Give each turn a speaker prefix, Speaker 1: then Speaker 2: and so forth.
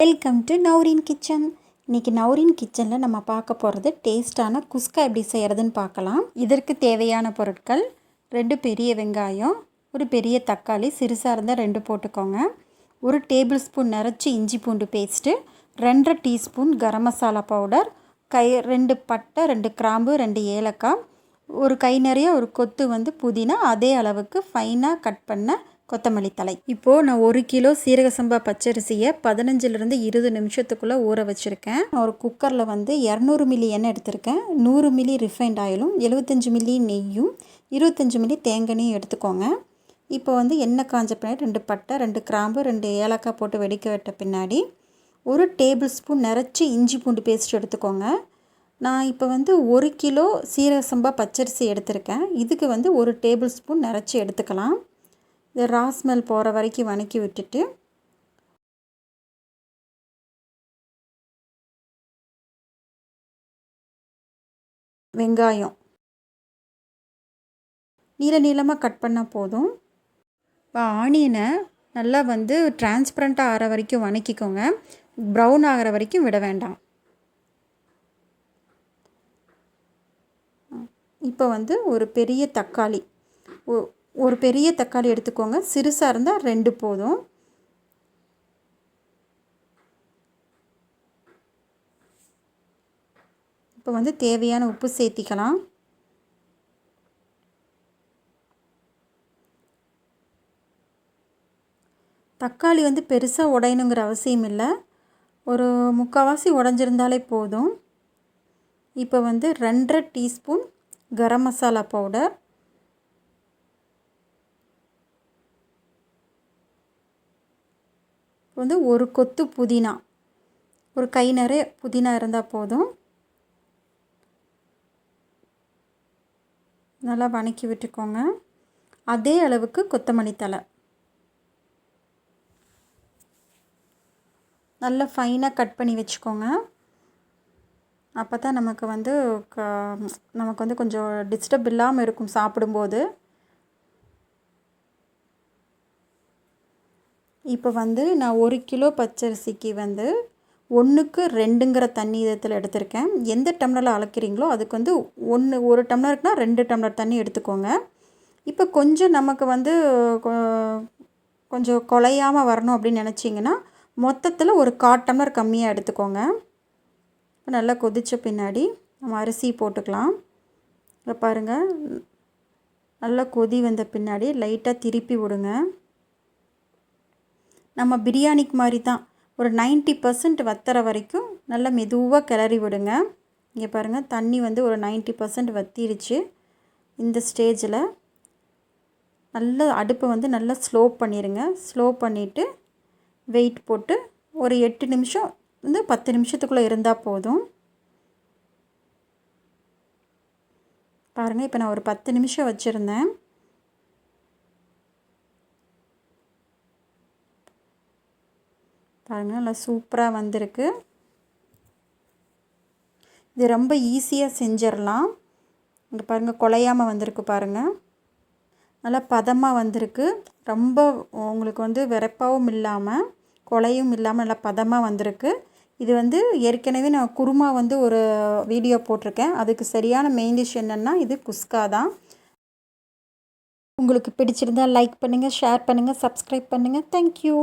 Speaker 1: Welcome to நௌரின் kitchen. இன்றைக்கி நௌரின் கிச்சனில் நம்ம பார்க்க போகிறது டேஸ்ட்டான குஸ்கா எப்படி செய்கிறதுன்னு பார்க்கலாம். இதற்கு தேவையான பொருட்கள் 2 பெரிய வெங்காயம், ஒரு பெரிய தக்காளி, சிறுசாக இருந்தால் 2 போட்டுக்கோங்க, 1 டேபிள் ஸ்பூன் நிறச்சி இஞ்சி பூண்டு paste, 2.5 teaspoon garam masala powder, 2 பட்டை, 2 கிராம்பு, 2 ஏலக்காய், ஒரு கை நிறைய ஒரு கொத்து புதினா, அதே அளவுக்கு ஃபைனாக கட் பண்ண கொத்தமல்லி தழை. இப்போது நான் 1 கிலோ சீரக சம்பா பச்சரிசியை 15லிருந்து 20 நிமிஷத்துக்குள்ளே ஊற வச்சுருக்கேன். ஒரு குக்கரில் 200 மில்லி எண்ணெய் எடுத்திருக்கேன், 100 மில்லி ரிஃபைண்ட் ஆயிலும், 75 மில்லி நெய்யும், 25 மில்லி தேங்காயும் எடுத்துக்கோங்க. இப்போ எண்ணெய் காஞ்ச பின்னாடி 2 பட்டை, 2 கிராம்பு, 2 ஏலக்காய் போட்டு வெடிக்க விட்ட பின்னாடி 1 டேபிள் ஸ்பூன் நிறச்சி இஞ்சி பூண்டு பேஸ்ட் எடுத்துக்கோங்க. நான் இப்போ 1 கிலோ சீரக சம்பா பச்சரிசி எடுத்திருக்கேன். இதுக்கு 1 டேபிள் ஸ்பூன் நிறச்சி எடுத்துக்கலாம். இந்த ரா ஸ்மெல் போகிற வரைக்கும் வணக்கி விட்டுட்டு வெங்காயம் நீளமாக கட் பண்ணால் போதும். இப்போ ஆனியனை நல்லா டிரான்ஸ்பரண்ட்டாக ஆகிற வரைக்கும் வணக்கிக்கோங்க, ப்ரௌன் ஆகிற வரைக்கும் விட வேண்டாம். இப்போ ஒரு பெரிய தக்காளி, ஒரு பெரிய தக்காளி எடுத்துக்கோங்க, சிறுசாக இருந்தால் 2 போதும். இப்போ தேவையான உப்பு சேர்த்திக்கலாம். தக்காளி பெருசாக உடையணுங்கிற அவசியம் இல்லை, ஒரு முக்கால்வாசி உடைஞ்சிருந்தாலே போதும். இப்போ 2.5 டீஸ்பூன் கரம் மசாலா பவுடர், ஒரு கொத்து புதினா, ஒரு கை நிறைய புதினா இருந்தால் போதும். நல்லா வணக்கி விட்டுக்கோங்க. அதே அளவுக்கு கொத்தமல்லி தழை நல்லா ஃபைனாக கட் பண்ணி வச்சுக்கோங்க. அப்போ தான் நமக்கு கொஞ்சம் டிஸ்டர்ப் இல்லாமல் இருக்கும் சாப்பிடும்போது. இப்போ நான் 1 கிலோ பச்சரிசிக்கு 1க்கு 2ங்கிற தண்ணி விதத்தில் எடுத்திருக்கேன். எந்த டம்ளரில் அளக்கிறீங்களோ அதுக்கு 1 டம்ளருக்குனா 2 டம்ளர் தண்ணி எடுத்துக்கோங்க. இப்போ கொஞ்சம் நமக்கு கொஞ்சம் குலையாமல் வரணும் அப்படின்னு நினச்சிங்கன்னா மொத்தத்தில் ஒரு 1/4 டம்ளர் கம்மியாக எடுத்துக்கோங்க. நல்லா கொதித்த பின்னாடி நம்ம அரிசி போட்டுக்கலாம். இப்போ பாருங்கள், நல்லா கொதி வந்த பின்னாடி லைட்டாக திருப்பி விடுங்க. நம்ம பிரியாணிக்கு மாதிரி தான், ஒரு 90% வத்துற வரைக்கும் நல்லா மெதுவாக கிளறி விடுங்க. இங்கே பாருங்கள், தண்ணி ஒரு 90% வத்திருச்சு. இந்த ஸ்டேஜில் நல்லா அடுப்பை நல்லா ஸ்லோ பண்ணிடுங்க. ஸ்லோ பண்ணிவிட்டு வெயிட் போட்டு ஒரு 8 நிமிஷம் 10 நிமிஷத்துக்குள்ளே இருந்தால் போதும். பாருங்கள், இப்போ நான் ஒரு 10 நிமிஷம் வச்சுருந்தேன். பாருங்கள், நல்லா சூப்பராக வந்திருக்கு. இது ரொம்ப ஈஸியாக செஞ்சிடலாம். இங்கே பாருங்கள், குலையாமல் வந்திருக்கு. பாருங்கள், நல்லா பதமாக வந்திருக்கு. ரொம்ப உங்களுக்கு விரைப்பாகவும் இல்லாமல் குலையும் இல்லாமல் நல்லா பதமாக வந்திருக்கு. இது ஏற்கனவே நான் குருமா ஒரு வீடியோ போட்டிருக்கேன். அதுக்கு சரியான மெயின் டிஷ் என்னென்னா இது குஸ்கா தான். உங்களுக்கு பிடிச்சிருந்தால் லைக் பண்ணுங்கள், ஷேர் பண்ணுங்கள், சப்ஸ்கிரைப் பண்ணுங்கள். தேங்க்யூ.